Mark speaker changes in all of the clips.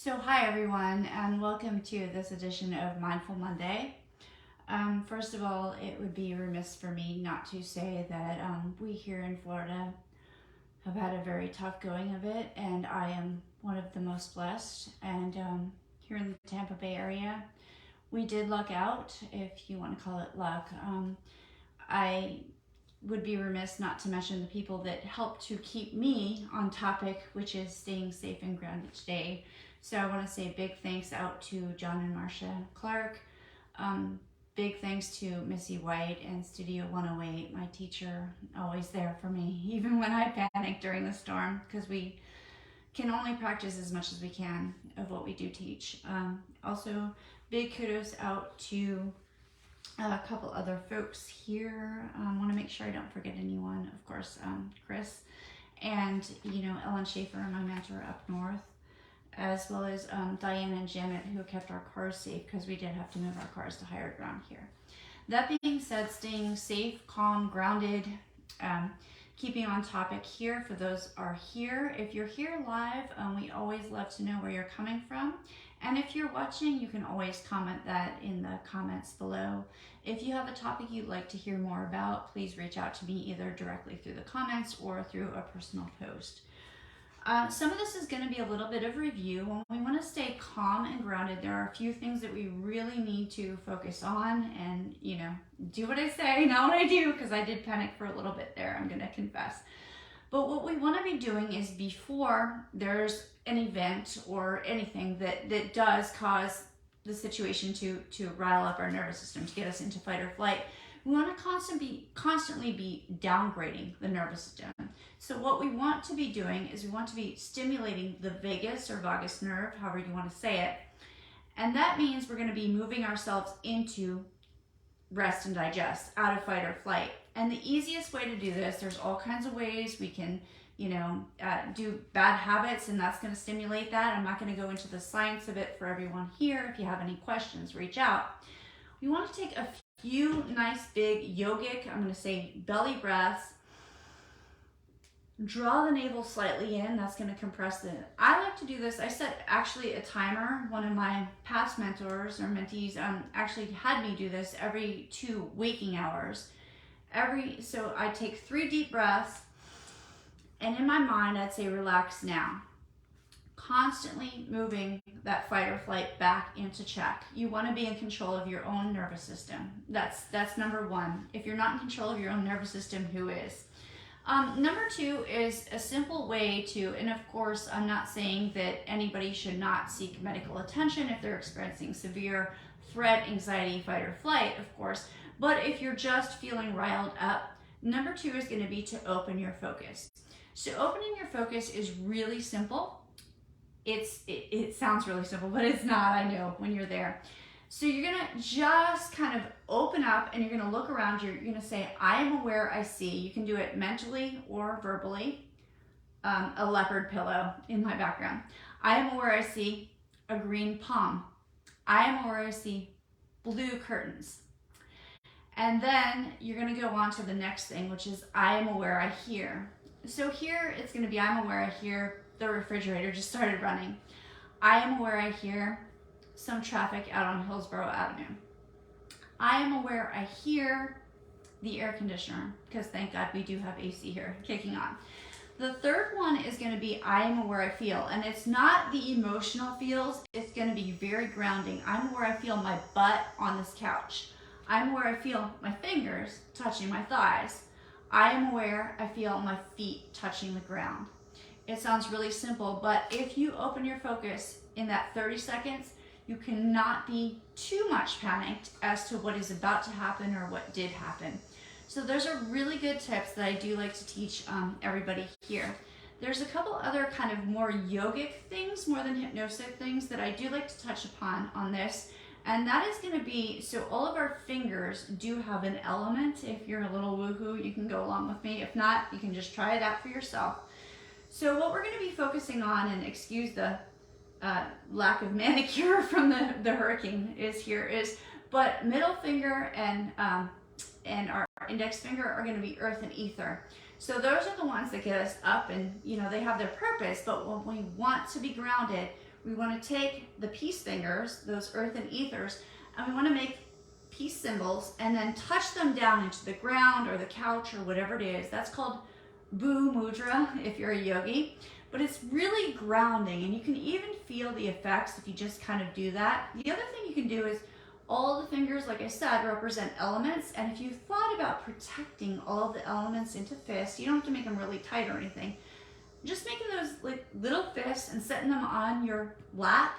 Speaker 1: So hi everyone, and welcome to this edition of Mindful Monday. First of all, it would be remiss for me not to say that we here in Florida have had a very tough going of it, and I am one of the most blessed. And here in the Tampa Bay area, we did luck out, if you want to call it luck. I would be remiss not to mention the people that helped to keep me on topic, which is staying safe and grounded today. So I want to say big thanks out to John and Marcia Clark. Big thanks to Missy White and Studio 108, my teacher, always there for me, even when I panic during the storm, because we can only practice as much as we can of what we do teach. Also, big kudos out to a couple other folks here. I want to make sure I don't forget anyone. Of course, Chris and, Ellen Schaefer, my mentor up north, as well as Diane and Janet, who kept our cars safe because we did have to move our cars to higher ground here. That being said, staying safe, calm, grounded, keeping on topic here for those are here. If you're here live, we always love to know where you're coming from. And if you're watching, you can always comment that in the comments below. If you have a topic you'd like to hear more about, please reach out to me either directly through the comments or through a personal post. Some of this is going to be a little bit of review. When we want to stay calm and grounded, there are a few things that we really need to focus on and, do what I say, not what I do, because I did panic for a little bit there, I'm going to confess. But what we want to be doing is before there's an event or anything that does cause the situation to rile up our nervous system, to get us into fight or flight, we want to constantly be downgrading the nervous system. So what we want to be doing is we want to be stimulating the vagus or vagus nerve, however you want to say it. And that means we're going to be moving ourselves into rest and digest, out of fight or flight. And the easiest way to do this, there's all kinds of ways we can, do bad habits, and that's going to stimulate that. I'm not going to go into the science of it for everyone here. If you have any questions, reach out. We want to take a few nice big yogic, I'm going to say belly breaths. Draw the navel slightly in. That's going to compress the. I like to do this. I set actually a timer. One of my past mentors or mentees actually had me do this every 2 waking hours. So I take 3 deep breaths, and in my mind I'd say relax now. Constantly moving that fight or flight back into check. You want to be in control of your own nervous system. That's number 1. If you're not in control of your own nervous system, who is? Number 2 is a simple way to, and of course, I'm not saying that anybody should not seek medical attention if they're experiencing severe threat, anxiety, fight or flight, of course. But if you're just feeling riled up, number 2 is going to be to open your focus. So opening your focus is really simple. It sounds really simple, but it's not, I know, when you're there. So you're going to just kind of open up and you're going to look around you. You're going to say, I am aware I see. You can do it mentally or verbally. A leopard pillow in my background. I am aware I see a green palm. I am aware I see blue curtains. And then you're going to go on to the next thing, which is I am aware I hear. So here it's going to be I'm aware I hear the refrigerator just started running. I am aware I hear some traffic out on Hillsborough Avenue. I am aware I hear the air conditioner, because thank God we do have AC here kicking on. The third one is going to be I am aware I feel, and it's not the emotional feels, it's going to be very grounding. I'm aware I feel my butt on this couch. I'm aware I feel my fingers touching my thighs. I am aware I feel my feet touching the ground. It sounds really simple, but if you open your focus in that 30 seconds, you cannot be too much panicked as to what is about to happen or what did happen. So those are really good tips that I do like to teach everybody here. There's a couple other kind of more yogic things, more than hypnosis things, that I do like to touch upon on this. And that is going to be, so all of our fingers do have an element. If you're a little woohoo, you can go along with me. If not, you can just try it out for yourself. So what we're going to be focusing on, and excuse the lack of manicure from the hurricane but middle finger and our index finger are going to be earth and ether. So those are the ones that get us up, and they have their purpose. But when we want to be grounded, we want to take the peace fingers, those earth and ethers, and we want to make peace symbols and then touch them down into the ground or the couch or whatever it is. That's called Bhu Mudra if you're a yogi, but it's really grounding, and you can even feel the effects if you just kind of do that. The other thing you can do is all the fingers, like I said, represent elements, and if you thought about protecting all of the elements into fists, you don't have to make them really tight or anything. Just making those like little fists and setting them on your lap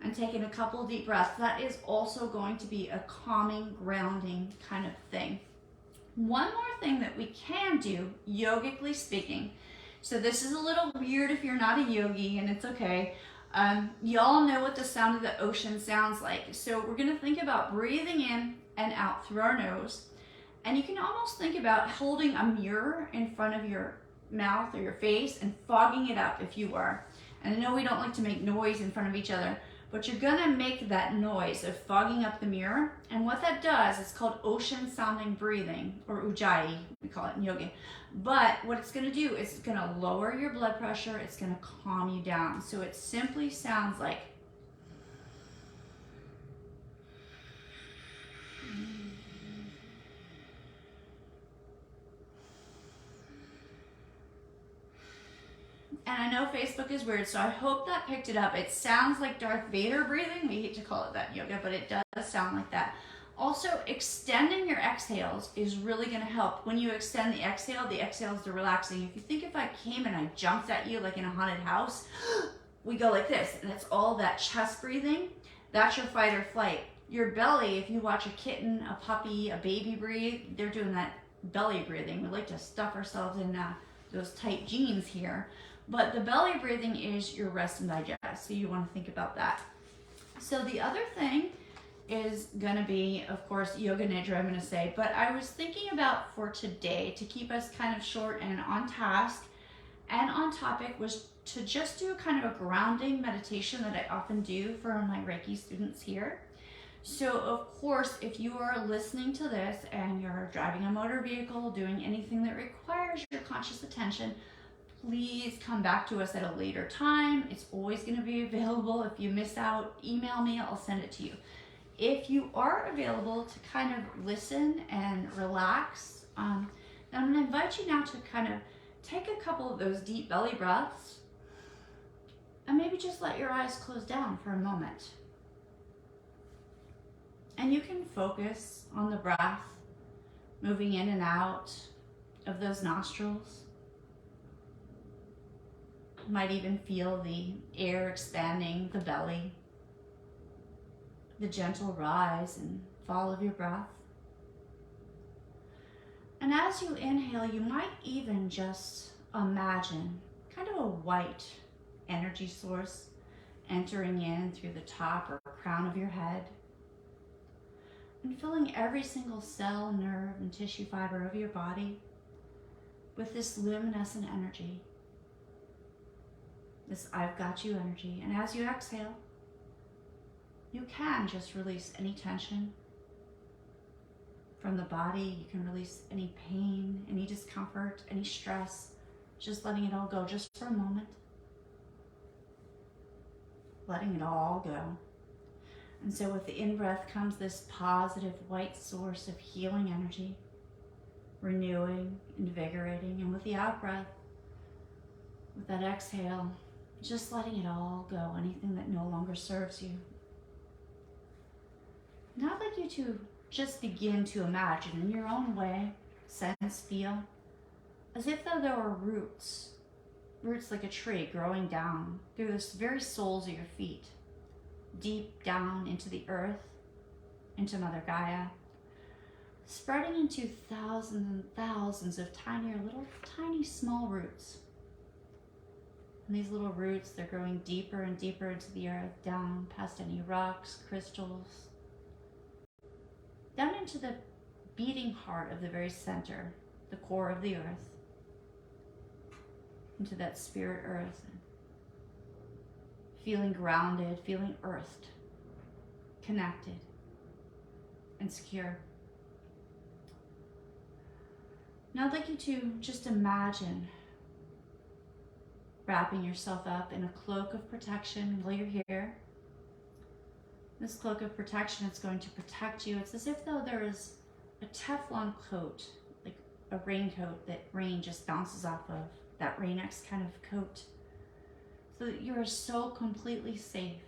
Speaker 1: and taking a couple deep breaths. That is also going to be a calming, grounding kind of thing. One more thing that we can do, yogically speaking. So this is a little weird if you're not a yogi, and it's okay. Y'all know what the sound of the ocean sounds like. So we're gonna think about breathing in and out through our nose. And you can almost think about holding a mirror in front of your mouth or your face and fogging it up if you were. And I know we don't like to make noise in front of each other, but you're gonna make that noise of fogging up the mirror. And what that does, it's called ocean sounding breathing, or ujjayi, we call it in yoga. But what it's gonna do is it's gonna lower your blood pressure, it's gonna calm you down. So it simply sounds like and I know Facebook is weird, so I hope that picked it up. It sounds like Darth Vader breathing. We hate to call it that in yoga, but it does sound like that. Also, extending your exhales is really going to help. When you extend the exhale is the relaxing. If you think if I came and I jumped at you like in a haunted house, we go like this, and it's all that chest breathing. That's your fight or flight. Your belly, if you watch a kitten, a puppy, a baby breathe, they're doing that belly breathing. We like to stuff ourselves in those tight jeans here. But the belly breathing is your rest and digest, so you want to think about that. So the other thing is going to be, of course, Yoga Nidra, I'm going to say, but I was thinking about for today, to keep us kind of short and on task and on topic, was to just do kind of a grounding meditation that I often do for my Reiki students here. So of course, if you are listening to this and you're driving a motor vehicle, doing anything that requires your conscious attention, please come back to us at a later time. It's always going to be available. If you miss out, email me, I'll send it to you. If you are available to kind of listen and relax, then I'm going to invite you now to kind of take a couple of those deep belly breaths and maybe just let your eyes close down for a moment. And you can focus on the breath moving in and out of those nostrils. You might even feel the air expanding the belly, the gentle rise and fall of your breath. And as you inhale, you might even just imagine kind of a white energy source entering in through the top or crown of your head and filling every single cell, nerve, and tissue fiber of your body with this luminescent energy, this I've got you energy. And as you exhale, you can just release any tension from the body. You can release any pain, any discomfort, any stress, just letting it all go just for a moment. Letting it all go. And so with the in-breath comes this positive white source of healing energy, renewing, invigorating. And with the out-breath, with that exhale, just letting it all go, anything that no longer serves you. Now I'd like you to just begin to imagine in your own way, sense, feel, as if though there were roots like a tree growing down through the very soles of your feet, deep down into the earth, into Mother Gaia, spreading into thousands and thousands of tiny small roots. And these little roots, they're growing deeper and deeper into the earth, down past any rocks, crystals, down into the beating heart of the very center, the core of the earth, into that spirit earth, feeling grounded, feeling earthed, connected, and secure. Now I'd like you to just imagine wrapping yourself up in a cloak of protection while you're here. This cloak of protection is going to protect you. It's as if though there is a Teflon coat, like a raincoat that rain just bounces off of, that Rain-X kind of coat, so that you are so completely safe,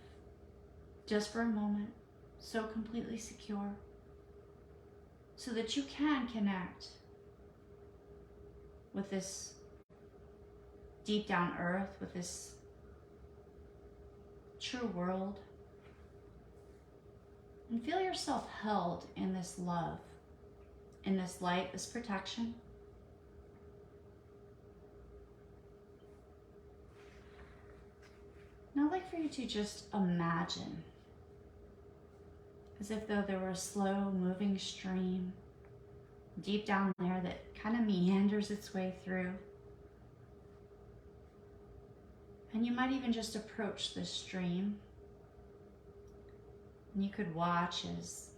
Speaker 1: just for a moment, so completely secure, so that you can connect with this deep down earth, with this true world, and feel yourself held in this love, in this light, this protection. Now I'd like for you to just imagine as if though there were a slow moving stream deep down there that kind of meanders its way through. And you might even just approach this stream, and you could watch as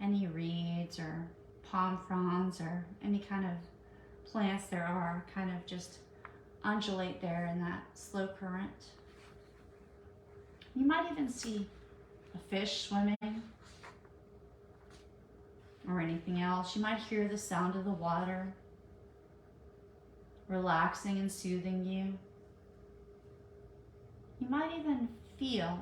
Speaker 1: any reeds or palm fronds or any kind of plants there are kind of just undulate there in that slow current. You might even see a fish swimming or anything else. You might hear the sound of the water relaxing and soothing you. You might even feel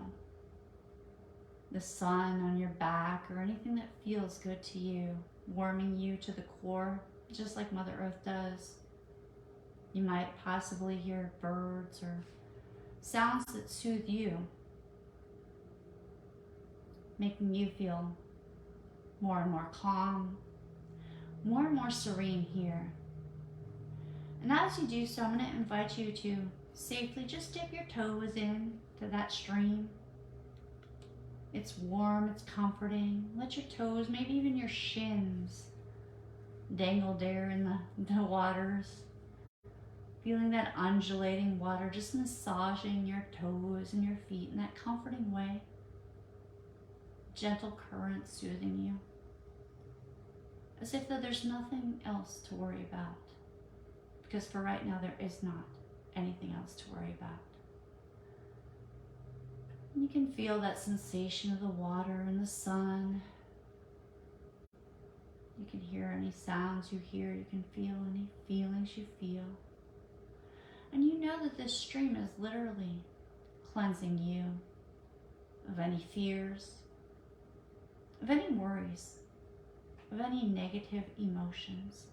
Speaker 1: the sun on your back or anything that feels good to you, warming you to the core, just like Mother Earth does. You might possibly hear birds or sounds that soothe you, making you feel more and more calm, more and more serene here. And as you do so, I'm going to invite you to safely just dip your toes in to that stream. It's warm, it's comforting. Let your toes, maybe even your shins, dangle there in the waters. Feeling that undulating water, just massaging your toes and your feet in that comforting way. Gentle current soothing you. As if though there's nothing else to worry about. Because for right now, there is not anything else to worry about. You can feel that sensation of the water and the sun. You can hear any sounds you hear. You can feel any feelings you feel. And you know that this stream is literally cleansing you of any fears, of any worries, of any negative emotions.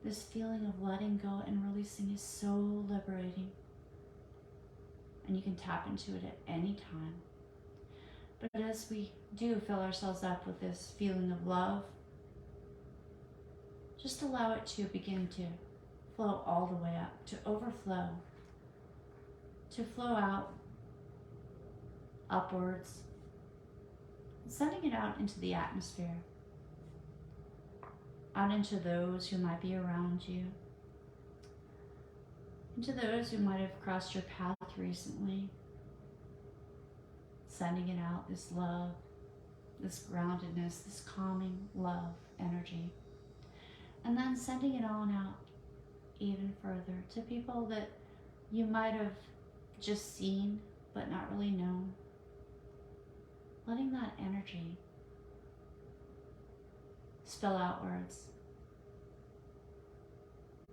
Speaker 1: This feeling of letting go and releasing is so liberating. And you can tap into it at any time. But as we do fill ourselves up with this feeling of love, just allow it to begin to flow all the way up, to overflow, to flow out, upwards, sending it out into the atmosphere, out into those who might be around you, into those who might have crossed your path recently, sending it out, this love, this groundedness, this calming love energy, and then sending it on out even further to people that you might have just seen but not really known. Letting that energy spill outwards.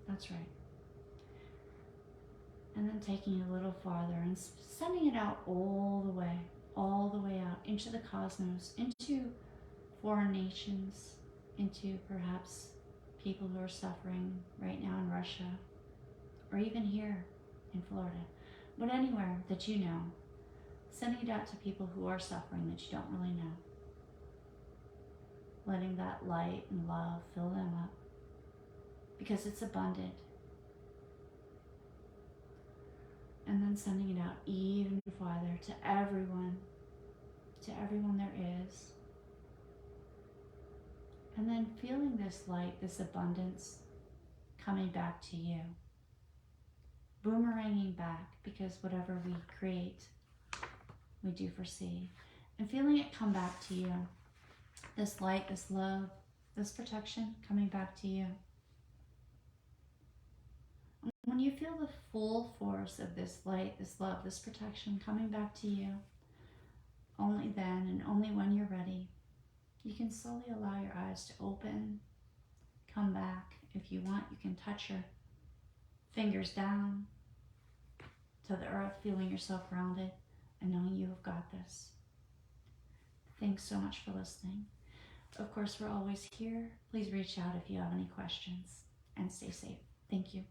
Speaker 1: That's right. And then taking it a little farther and sending it out all the way out into the cosmos, into foreign nations, into perhaps people who are suffering right now in Russia, or even here in Florida, but anywhere that you know, sending it out to people who are suffering that you don't really know. Letting that light and love fill them up, because it's abundant. And then sending it out even farther to everyone there is. And then feeling this light, this abundance coming back to you. Boomeranging back, because whatever we create, we do foresee. And feeling it come back to you. This light, this love, this protection coming back to you. when you feel the full force of this light, this love, this protection coming back to you, only then and only when you're ready, you can slowly allow your eyes to open, come back. If you want, you can touch your fingers down to the earth, feeling yourself grounded and knowing you have got this. Thanks so much for listening. Of course, we're always here. Please reach out if you have any questions, and stay safe. Thank you.